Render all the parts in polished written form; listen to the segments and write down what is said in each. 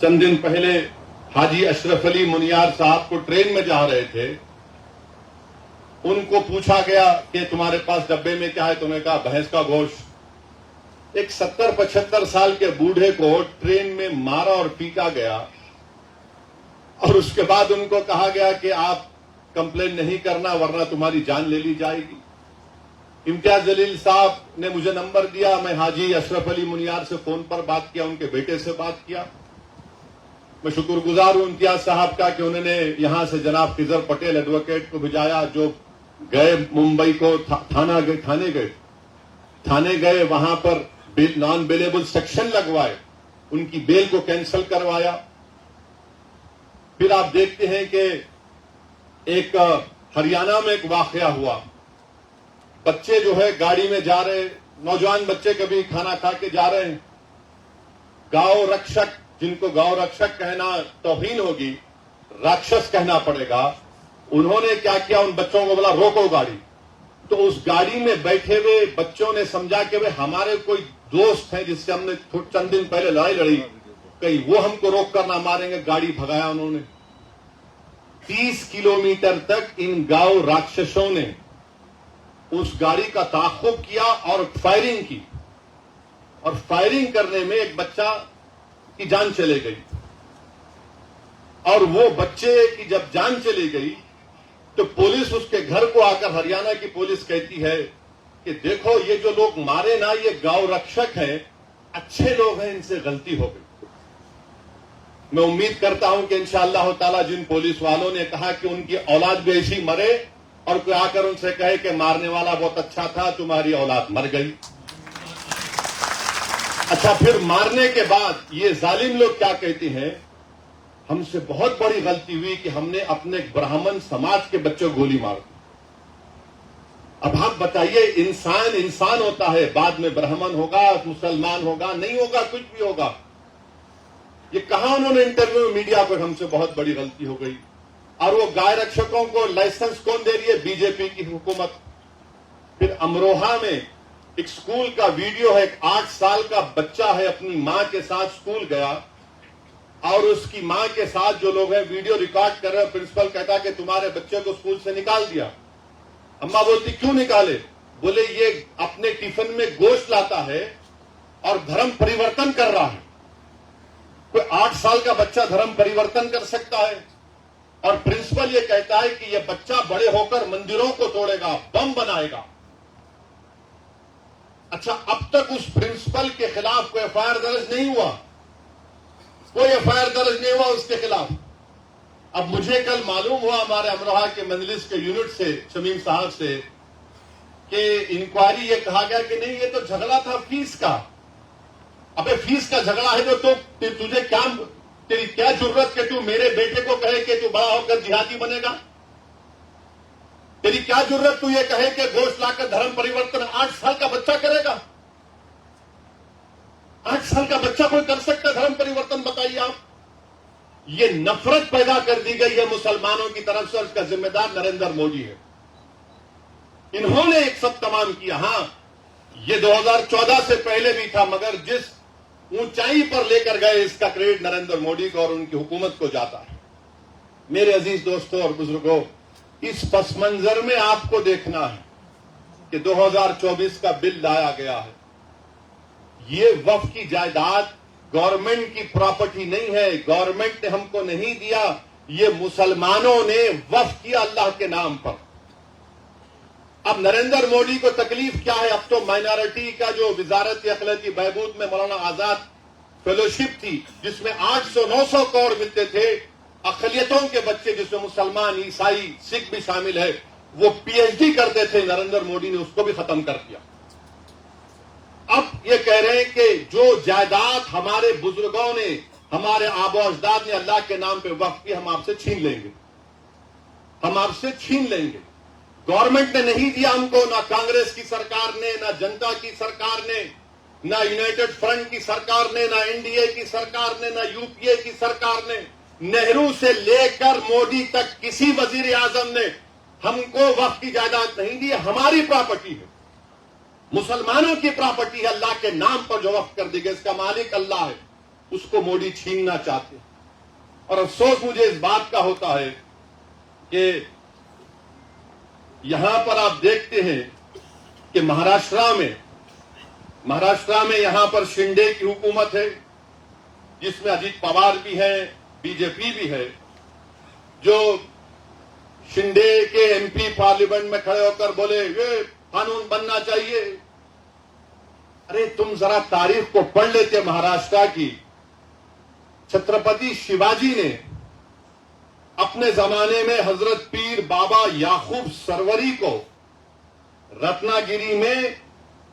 चंद दिन पहले हाजी अशरफ अली मुनियार साहब को ट्रेन में जा रहे थे, उनको पूछा गया कि तुम्हारे पास डब्बे में क्या है? तुमने कहा भैंस का गोश्त। एक 70-75 साल के बूढ़े को ट्रेन में मारा और पीटा गया और उसके बाद उनको कहा गया कि आप कंप्लेन नहीं करना वरना तुम्हारी जान ले ली जाएगी। इम्तियाज जलील साहब ने मुझे नंबर दिया, मैं हाजी अशरफ अली मुनियार से फोन पर बात किया, उनके बेटे से बात किया। मैं शुक्रगुजार हूं इम्तियाज साहब का कि उन्होंने यहां से जनाब खिजर पटेल एडवोकेट को भिजाया, जो गए मुंबई को थाने गए, वहां पर नॉन बेलेबल सेक्शन लगवाए, उनकी बेल को कैंसिल करवाया। फिर आप देखते हैं कि एक हरियाणा में एक वाकया हुआ, बच्चे जो है गाड़ी में जा रहे, नौजवान बच्चे कभी खाना खा के जा रहे हैं, गांव रक्षक, जिनको गांव रक्षक कहना तौहीन होगी, राक्षस कहना पड़ेगा, उन्होंने क्या किया, उन बच्चों को बोला रोको गाड़ी। तो उस गाड़ी में बैठे हुए बच्चों ने समझा कि वे हमारे कोई दोस्त हैं जिससे हमने चंद दिन पहले लड़ाई लड़ी, कहीं वो हमको रोक कर ना मारेंगे। गाड़ी भगाया उन्होंने। 30 किलोमीटर तक इन गांव राक्षसों ने उस गाड़ी का ताक़ुब किया और फायरिंग की, और फायरिंग करने में एक बच्चा की जान चली गई। और वो बच्चे की जब जान चली गई तो पुलिस उसके घर को आकर, हरियाणा की पुलिस कहती है कि देखो ये जो लोग मारे ना, ये गांव रक्षक हैं, अच्छे लोग हैं, इनसे गलती हो गई। मैं उम्मीद करता हूं कि इंशाअल्लाह ताला जिन पुलिस वालों ने कहा कि उनकी औलाद भी ऐसी मरे और कोई आकर उनसे कहे कि मारने वाला बहुत अच्छा था, तुम्हारी औलाद मर गई। अच्छा, फिर मारने के बाद ये जालिम लोग क्या कहते हैं, हमसे बहुत बड़ी गलती हुई कि हमने अपने ब्राह्मण समाज के बच्चों को गोली मार दी। अब आप बताइए, इंसान इंसान होता है, बाद में ब्राह्मण होगा, मुसलमान होगा, नहीं होगा, कुछ भी होगा। ये कहा उन्होंने इंटरव्यू में मीडिया पर, हमसे बहुत बड़ी गलती हो गई। और वो गाय रक्षकों को लाइसेंस कौन दे रही है? बीजेपी की हुकूमत। फिर अमरोहा में एक स्कूल का वीडियो है, एक 8 साल का बच्चा है, अपनी मां के साथ स्कूल गया और उसकी मां के साथ जो लोग हैं वीडियो रिकॉर्ड कर रहे हैं। प्रिंसिपल कहता कि तुम्हारे बच्चे को स्कूल से निकाल दिया। अम्मा बोलती क्यों निकाले? बोले ये अपने टिफिन में गोश्त लाता है और धर्म परिवर्तन कर रहा है। कोई 8 साल का बच्चा धर्म परिवर्तन कर सकता है? और प्रिंसिपल ये कहता है कि यह बच्चा बड़े होकर मंदिरों को तोड़ेगा, बम बनाएगा। अच्छा, अब तक उस प्रिंसिपल के खिलाफ कोई एफआईआर दर्ज नहीं हुआ, कोई एफआईआर दर्ज नहीं हुआ उसके खिलाफ। अब मुझे कल मालूम हुआ हमारे अमरोहा के मजलिस के यूनिट से, शमीम साहब से, कि इंक्वायरी ये कहा गया कि नहीं, ये तो झगड़ा था फीस का। अबे फीस का झगड़ा है तो तुझे क्या, तेरी क्या जरूरत कि तू मेरे बेटे को कहे कि तू बड़ा होकर जिहादी बनेगा? तेरी क्या जरूरत तू ये कहे कि गोश्त लाकर धर्म परिवर्तन 8 साल का बच्चा करेगा? 8 साल का बच्चा कोई कर सकता है धर्म परिवर्तन? बताइए आप। ये नफरत पैदा कर दी गई है मुसलमानों की तरफ से, और इसका जिम्मेदार नरेंद्र मोदी है। इन्होंने एक सब तमाम किया। हां, ये 2014 से पहले भी था, मगर जिस ऊंचाई पर लेकर गए इसका क्रेडिट नरेंद्र मोदी को और उनकी हुकूमत को जाता है। मेरे अजीज दोस्तों और बुजुर्गों, इस पस मंजर में आपको देखना है कि 2024 का बिल लाया गया है। ये वक्फ की जायदाद गवर्नमेंट की प्रॉपर्टी नहीं है, गवर्नमेंट ने हमको नहीं दिया, ये मुसलमानों ने वक्फ किया अल्लाह के नाम पर। अब नरेंद्र मोदी को तकलीफ क्या है? अब तो माइनॉरिटी का जो वजारत अखलाकी बहबूद में मौलाना आजाद फेलोशिप थी, जिसमें 800-900 करोड़ मिलते थे, अकलियतों के बच्चे जिसमें मुसलमान, ईसाई, सिख भी शामिल है, वो पीएचडी करते थे, नरेंद्र मोदी ने उसको भी खत्म कर दिया। अब ये कह रहे हैं कि जो जायदाद हमारे बुजुर्गों ने, हमारे आबो अजदाद ने अल्लाह के नाम पे वक्फ की, हम आपसे छीन लेंगे, हम आपसे छीन लेंगे। गवर्नमेंट ने नहीं दिया हमको, ना कांग्रेस की सरकार ने, ना जनता की सरकार ने, ना यूनाइटेड फ्रंट की सरकार ने, ना एनडीए की सरकार ने, ना यूपीए की सरकार ने, नेहरू से लेकर मोदी तक किसी वजीर आजम ने हमको वक्फ की जायदाद नहीं दी। हमारी प्रॉपर्टी है, मुसलमानों की प्रॉपर्टी है, अल्लाह के नाम पर जो वक्फ कर दी गई, इसका मालिक अल्लाह है। उसको मोदी छीनना चाहते हैं। और अफसोस मुझे इस बात का होता है कि यहां पर आप देखते हैं कि महाराष्ट्र में यहां पर शिंदे की हुकूमत है, जिसमें अजीत पवार भी है, बीजेपी भी है, जो शिंदे के एमपी पार्लियामेंट में खड़े होकर बोले ये कानून बनना चाहिए। अरे तुम जरा तारीख को पढ़ लेते महाराष्ट्र की। छत्रपति शिवाजी ने अपने जमाने में हजरत पीर बाबा याकूब सरवरी को रत्नागिरी में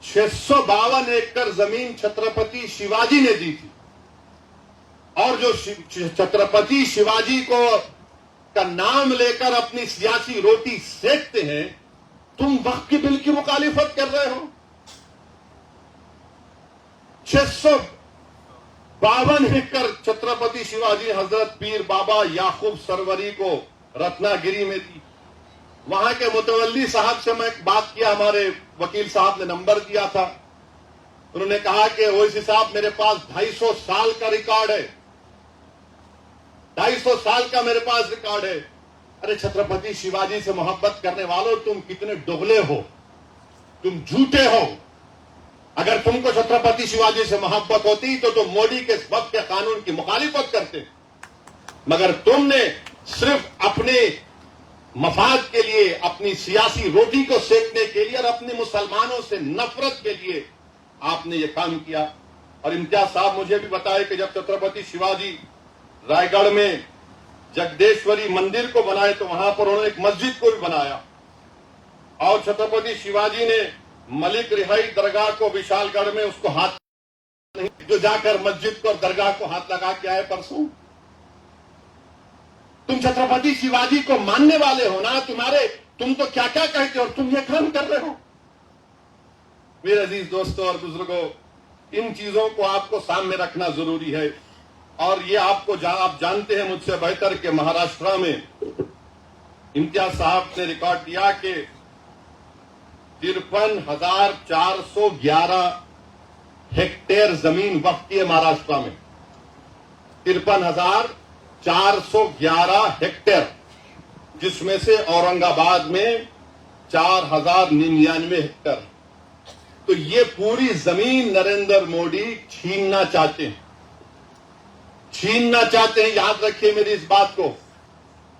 652 एकड़ जमीन छत्रपति शिवाजी ने दी थी। और जो छत्रपति शिवाजी को का नाम लेकर अपनी सियासी रोटी सेकते हैं, तुम वक्फ की बिल की मुखालिफत कर रहे हो। 652 एकड़ छत्रपति शिवाजी हजरत पीर बाबा याकूब सरवरी को रत्नागिरी में दी। वहां के मुतवल्ली साहब से मैं बात किया, हमारे वकील साहब ने नंबर दिया था। उन्होंने कहा कि ओवैसी साहब मेरे पास 250 साल का रिकॉर्ड है, 250 साल का मेरे पास रिकॉर्ड है। अरे छत्रपति शिवाजी से मोहब्बत करने वालों, तुम कितने दोगले हो, तुम झूठे हो। अगर तुमको छत्रपति शिवाजी से मोहब्बत होती तो तुम मोदी के वक्त के कानून की मुखालिफत करते, मगर तुमने सिर्फ अपने मफाद के लिए, अपनी सियासी रोटी को सेकने के लिए और अपने मुसलमानों से नफरत के लिए आपने ये काम किया। और इम्तियाज साहब मुझे भी बताया कि जब छत्रपति शिवाजी रायगढ़ में जगदेश्वरी मंदिर को बनाए तो वहां पर उन्होंने एक मस्जिद को भी बनाया। और छत्रपति शिवाजी ने मलिक रिहाई दरगाह को विशालगढ़ में उसको हाथ नहीं, जो जाकर मस्जिद को और दरगाह को हाथ लगा के आए परसों। तुम छत्रपति शिवाजी को मानने वाले हो ना, तुम तो क्या क्या कहते हो और तुम ये काम कर रहे हो। मेरे अजीज दोस्तों और बुजुर्गों, इन चीजों को आपको सामने रखना जरूरी है। और ये आप जानते हैं मुझसे बेहतर कि महाराष्ट्र में इम्तियाज साहब ने रिकॉर्ड दिया कि 53,411 हेक्टेयर जमीन वक्फ की है महाराष्ट्र में। 53,411 हेक्टेयर, जिसमें से औरंगाबाद में 4,099 हेक्टेयर। तो ये पूरी जमीन नरेंद्र मोदी छीनना चाहते हैं, याद रखिए मेरी इस बात को।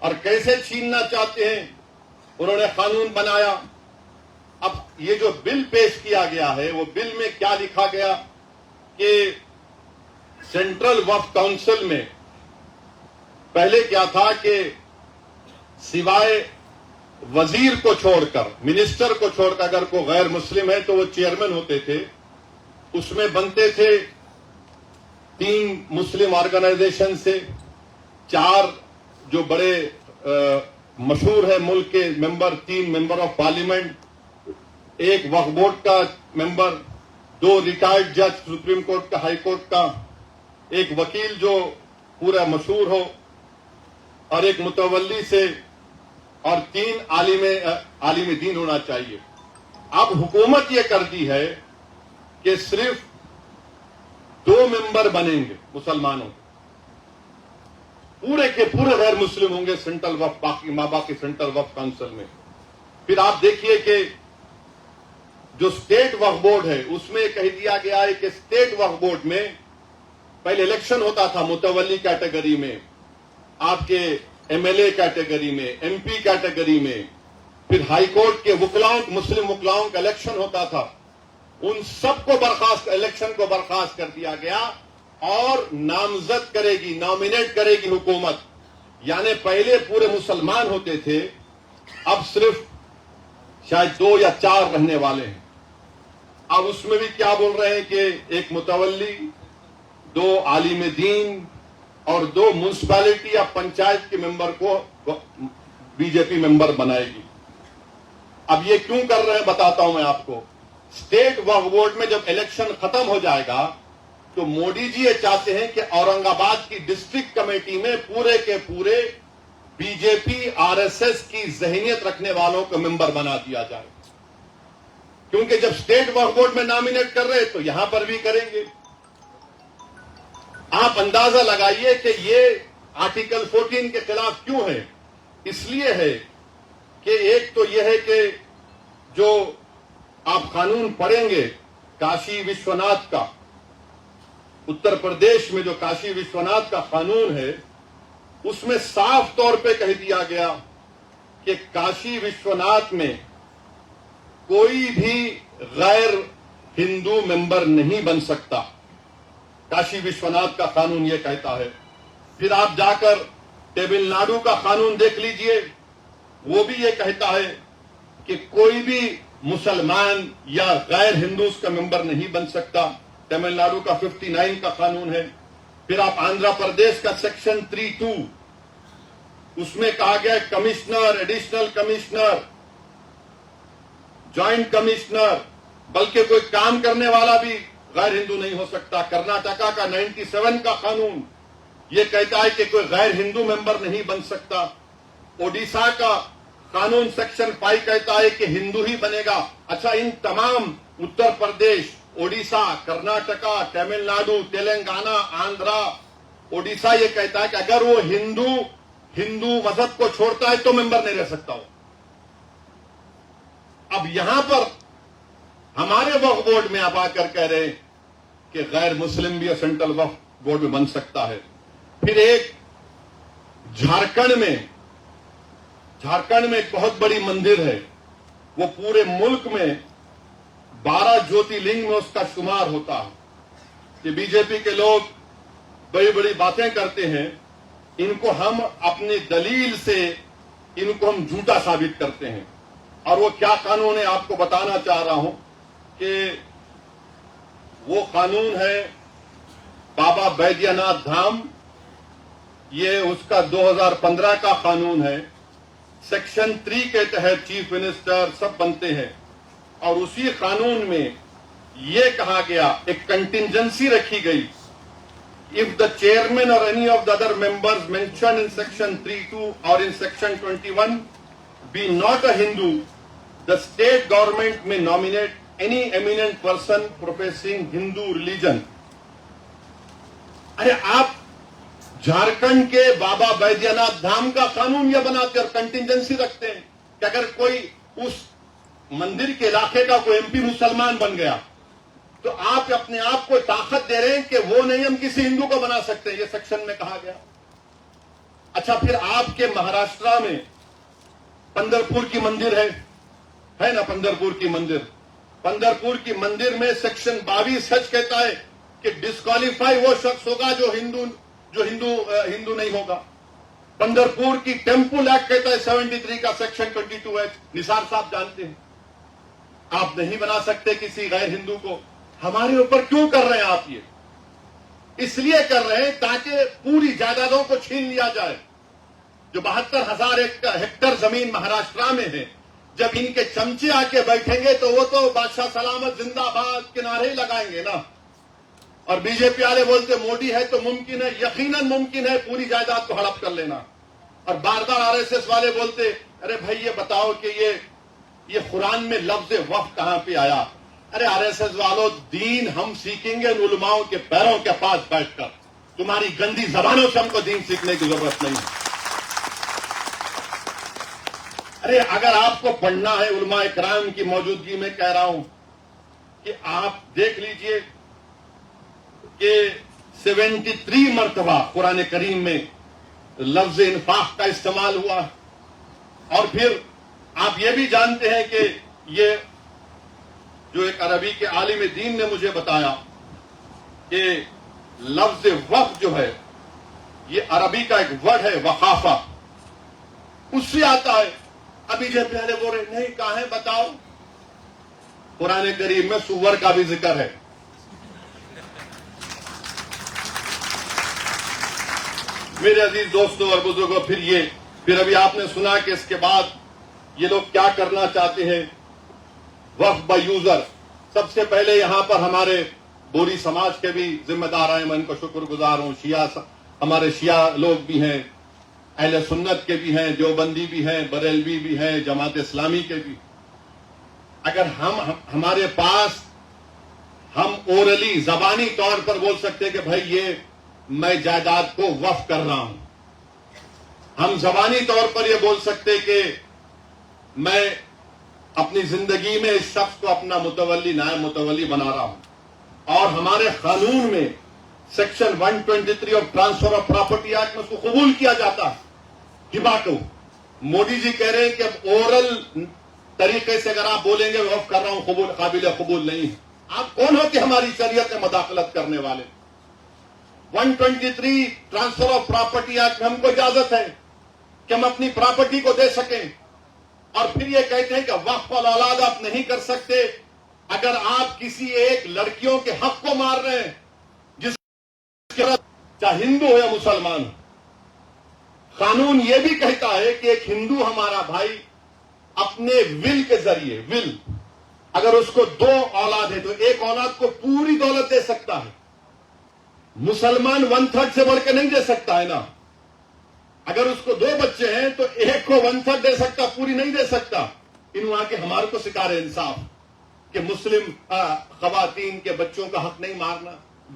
और कैसे छीनना चाहते हैं, उन्होंने कानून बनाया। अब ये जो बिल पेश किया गया है, वो बिल में क्या लिखा गया कि सेंट्रल वक्फ काउंसिल में पहले क्या था कि सिवाय वजीर को छोड़कर, मिनिस्टर को छोड़कर अगर कोई गैर मुस्लिम है तो वो चेयरमैन होते थे। उसमें बनते थे 3 मुस्लिम ऑर्गेनाइजेशन से, 4 जो बड़े मशहूर है मुल्क के member, 3 member of parliament, 1 Waqf board का मेंबर, 2 रिटायर्ड जज सुप्रीम कोर्ट का, हाई कोर्ट का, 1 वकील जो पूरा मशहूर हो, और 1 मुतवल्ली से, और 3 आलिम दीन होना चाहिए। अब हुकूमत ये कर दी है कि सिर्फ 2 मेंबर बनेंगे मुसलमानों, पूरे के पूरे गैर मुस्लिम होंगे सेंट्रल वक्फ, बाकी सेंट्रल वक्फ काउंसिल में। फिर आप देखिए कि जो स्टेट वक्फ बोर्ड है उसमें कह दिया गया है कि स्टेट वक्फ बोर्ड में पहले इलेक्शन होता था मुतवल्ली कैटेगरी में, आपके एमएलए कैटेगरी में, एमपी कैटेगरी में, फिर हाई कोर्ट के वकलाओं, मुस्लिम वकलाओं का इलेक्शन होता था। उन सबको इलेक्शन को बर्खास्त कर दिया गया और नामजद करेगी, नॉमिनेट करेगी हुकूमत। यानी पहले पूरे मुसलमान होते थे, अब सिर्फ शायद 2 या 4 रहने वाले हैं। अब उसमें भी क्या बोल रहे हैं कि 1 मुतवल्ली, 2 आलिम दीन और 2 म्युनिसिपैलिटी या पंचायत के मेंबर को बीजेपी मेंबर बनाएगी। अब ये क्यों कर रहे हैं बताता हूं मैं आपको। स्टेट वक्फ बोर्ड में जब इलेक्शन खत्म हो जाएगा तो मोदी जी ये चाहते हैं कि औरंगाबाद की डिस्ट्रिक्ट कमेटी में पूरे के पूरे बीजेपी आरएसएस की जहनियत रखने वालों को मेंबर बना दिया जाए, क्योंकि जब स्टेट वक्फ बोर्ड में नॉमिनेट कर रहे तो यहां पर भी करेंगे। आप अंदाजा लगाइए कि ये आर्टिकल 14 के खिलाफ क्यों है। इसलिए है कि एक तो यह है कि जो आप कानून पढ़ेंगे काशी विश्वनाथ का, उत्तर प्रदेश में जो काशी विश्वनाथ का कानून है, उसमें साफ तौर पे कह दिया गया कि काशी विश्वनाथ में कोई भी गैर हिंदू मेंबर नहीं बन सकता। काशी विश्वनाथ का कानून यह कहता है। फिर आप जाकर तमिलनाडु का कानून देख लीजिए, वो भी ये कहता है कि कोई भी मुसलमान या गैर हिंदू उसका मेंबर नहीं बन सकता। तमिलनाडु का 59 का कानून है। फिर आप आंध्र प्रदेश का सेक्शन 3(2), उसमें कहा गया commissioner, additional commissioner, joint commissioner, बल्कि कोई काम करने वाला भी गैर हिंदू नहीं हो सकता। कर्नाटका का 97 का कानून यह कहता है कि कोई गैर हिंदू मेंबर नहीं बन सकता। ओडिशा का कानून सेक्शन 5 कहता है कि हिंदू ही बनेगा। अच्छा, इन तमाम उत्तर प्रदेश, ओडिशा, कर्नाटका, तमिलनाडु, तेलंगाना, आंध्रा, ओडिशा ये कहता है कि अगर वो हिंदू मजहब को छोड़ता है तो मेंबर नहीं रह सकता हो। अब यहां पर हमारे वक्फ बोर्ड में आप आकर कह रहे हैं कि गैर मुस्लिम भी सेंट्रल वक्फ बोर्ड में बन सकता है। फिर एक झारखंड में एक बहुत बड़ी मंदिर है, वो पूरे मुल्क में 12 ज्योतिर्लिंग में उसका शुमार होता है। कि बीजेपी के लोग बड़ी बड़ी बातें करते हैं, इनको हम अपनी दलील से इनको हम झूठा साबित करते हैं। और वो क्या कानून है आपको बताना चाह रहा हूं कि वो कानून है बाबा बैद्यनाथ धाम। ये उसका 2015 का कानून है। सेक्शन 3 के तहत चीफ मिनिस्टर सब बनते हैं और उसी कानून में यह कहा गया, एक कंटिजेंसी रखी गई, इफ द चेयरमैन और any of the other members mention in section 3(2) और in section 21 be not a Hindu, the state government may nominate any eminent person professing Hindu religion. अरे आप झारखंड के बाबा बैद्यनाथ धाम का कानून यह बनाते और कंटिजेंसी रखते हैं कि अगर कोई उस मंदिर के इलाके का कोई एमपी मुसलमान बन गया तो आप अपने आप को ताकत दे रहे हैं कि वो नहीं हम किसी हिंदू को बना सकते हैं। ये सेक्शन में कहा गया। अच्छा, फिर आपके महाराष्ट्र में पंढरपुर की मंदिर है ना, पंढरपुर की मंदिर में सेक्शन 22 सच कहता है कि डिस्क्वालीफाई वो शख्स होगा जो हिंदू नहीं होगा। पंढरपुर की टेम्पल एक्ट कहता है 73 का सेक्शन 22H, निसार साहब जानते हैं। आप नहीं बना सकते किसी गैर हिंदू को। हमारे ऊपर क्यों कर रहे हैं आप ये? इसलिए कर रहे हैं ताकि पूरी जायदादों को छीन लिया जाए। जो 72,000 हेक्टेयर जमीन महाराष्ट्र में है, जब इनके चमचे आके बैठेंगे तो वो तो बादशाह सलामत जिंदाबाद के नारे ही लगाएंगे ना। और बीजेपी वाले बोलते मोदी है तो मुमकिन है, यकीनन मुमकिन है पूरी जायदाद को हड़प कर लेना। और बार बार आरएसएस वाले बोलते अरे भाई ये बताओ कि ये कुरान में लफ्ज वक्फ कहां पे आया। अरे आरएसएस वालों, दीन हम सीखेंगे उलमाओं के पैरों के पास बैठकर। तुम्हारी गंदी जबानों से हमको दीन सीखने की जरूरत नहीं। अरे अगर आपको पढ़ना है, उलमा इकराम की मौजूदगी में कह रहा हूं कि आप देख लीजिए कि 73 मरतबा कुरान करीम में लफ्ज इन्फाक का इस्तेमाल हुआ। और फिर आप ये भी जानते हैं कि ये जो एक अरबी के आलिम दीन ने मुझे बताया कि लफ्ज वक्फ जो है ये अरबी का एक वर्ड है, वकाफा, उससे आता है। अभी जब पहले बोल रहे नहीं कहा है, बताओ। कुरान करीम में सुअर का भी जिक्र है। मेरे अजीज दोस्तों और बुजुर्गों, फिर अभी आपने सुना कि इसके बाद ये लोग क्या करना चाहते हैं। वक्फ बाय यूजर, सबसे पहले यहां पर हमारे बोरी समाज के भी जिम्मेदार हैं, मैं इनको शुक्रगुजार हूं। हमारे शिया लोग भी हैं, अहले सुन्नत के भी हैं, देवबंदी भी हैं, बरेलवी भी हैं, जमात इस्लामी के भी। अगर हमारे पास हम ओरली जबानी तौर पर बोल सकते हैं कि भाई ये मैं जायदाद को वक्फ कर रहा हूं। हम जबानी तौर पर यह बोल सकते कि मैं अपनी जिंदगी में इस शख्स को अपना मुतवल्ली नायब मुतवल्ली बना रहा हूं, और हमारे कानून में section 123 of transfer of property act में उसको कबूल किया जाता है हिबा को। मोदी जी कह रहे हैं कि अब ओरल तरीके से अगर आप बोलेंगे वक्फ कर रहा हूं, कबूल काबिल कबूल नहीं है। आप कौन हो कि हमारी शरीयत में मदाखलत करने वाले? 123 ट्रांसफर ऑफ प्रॉपर्टी एक्ट में हमको इजाजत है कि हम अपनी प्रॉपर्टी को दे सकें, और फिर ये कहते हैं कि वक्फ और औलाद आप नहीं कर सकते अगर आप किसी एक लड़कियों के हक को मार रहे हैं, जिसके चाहे हिंदू हो या मुसलमान हो। कानून यह भी कहता है कि एक हिंदू हमारा भाई अपने विल के जरिए अगर उसको 2 औलाद है तो एक औलाद को पूरी दौलत दे सकता है। मुसलमान 1/3 से बढ़ के नहीं दे सकता है ना। अगर उसको 2 बच्चे हैं तो एक को 1/3 दे सकता, पूरी नहीं दे सकता। इन वहां के हमारे को सिखा रहे इंसाफ कि मुस्लिम खवातीन के बच्चों का हक नहीं मारना,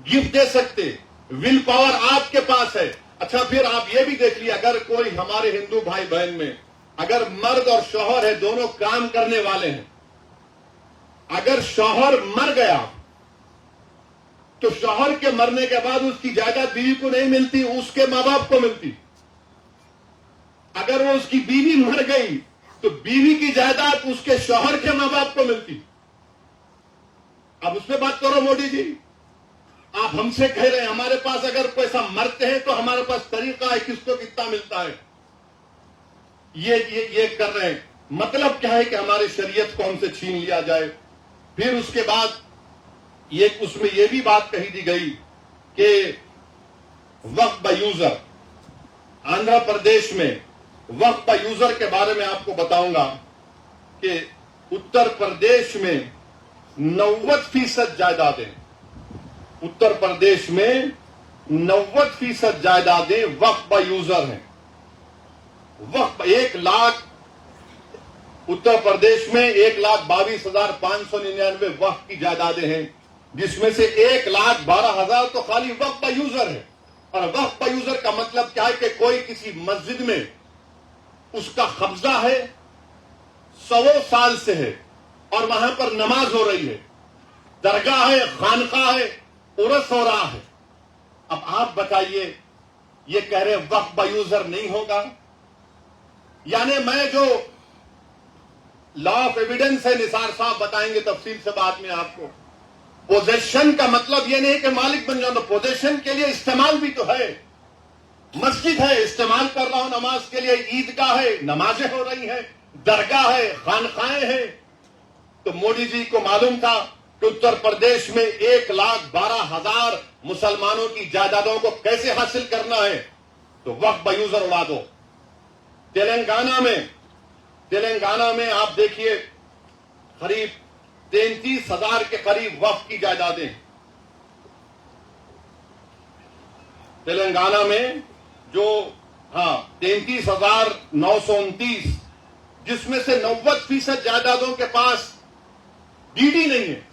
गिफ्ट दे सकते, विल पावर आपके पास है। अच्छा, फिर आप ये भी देख लिया, अगर कोई हमारे हिंदू भाई बहन में अगर मर्द और शौहर है, दोनों काम करने वाले हैं, अगर शौहर मर गया तो शौहर के मरने के बाद उसकी जायदाद बीवी को नहीं मिलती, उसके मां बाप को मिलती। अगर वो उसकी बीवी मर गई तो बीवी की जायदाद उसके शौहर के मां बाप को मिलती। अब उसमें बात करो मोदी जी। आप हमसे कह रहे हैं हमारे पास अगर कोई ऐसा मरते हैं तो हमारे पास तरीका है किसको कितना मिलता है। ये कर रहे हैं। मतलब क्या है कि हमारी शरीयत को हमसे छीन लिया जाए। फिर उसके बाद उसमें यह भी बात कही दी गई कि वक्फ बाय यूजर, आंध्र प्रदेश में वक्फ बाय यूजर के बारे में आपको बताऊंगा कि उत्तर प्रदेश में 90% जायदादें, उत्तर प्रदेश में 90% जायदादें वक्फ बाय यूजर हैं। वक्फ 1 लाख, उत्तर प्रदेश में 1,22,599 वक्फ की जायदादें हैं, जिसमें से 1,12,000 तो खाली वक्फ बाय यूजर है। और वक्फ बाय यूजर का मतलब क्या है कि कोई किसी मस्जिद में उसका कब्जा है, 100 साल से है, और वहां पर नमाज हो रही है, दरगाह है, खानका है, उर्स हो रहा है। अब आप बताइए, ये कह रहे वक्फ बाय यूजर नहीं होगा? यानी मैं जो लॉ ऑफ एविडेंस है, निसार साहब बताएंगे तफसील से बाद में आपको। पोजेशन का मतलब यह नहीं कि मालिक बन जाओ, पोजेशन के लिए इस्तेमाल भी तो है। मस्जिद है, इस्तेमाल कर रहा हूं नमाज के लिए, ईदगाह है, नमाजें हो रही हैं, दरगाह है, खानखाएं हैं। तो मोदी जी को मालूम था कि उत्तर प्रदेश में 1,12,000 मुसलमानों की जायदादों को कैसे हासिल करना है, तो वक्फ बाय यूजर उड़ा दो। तेलंगाना में आप देखिए करीब 33,000 के करीब वक्फ की जायदादें। तेलंगाना में जो 33,929, जिसमें से 90% जायदादों के पास डीडी नहीं है।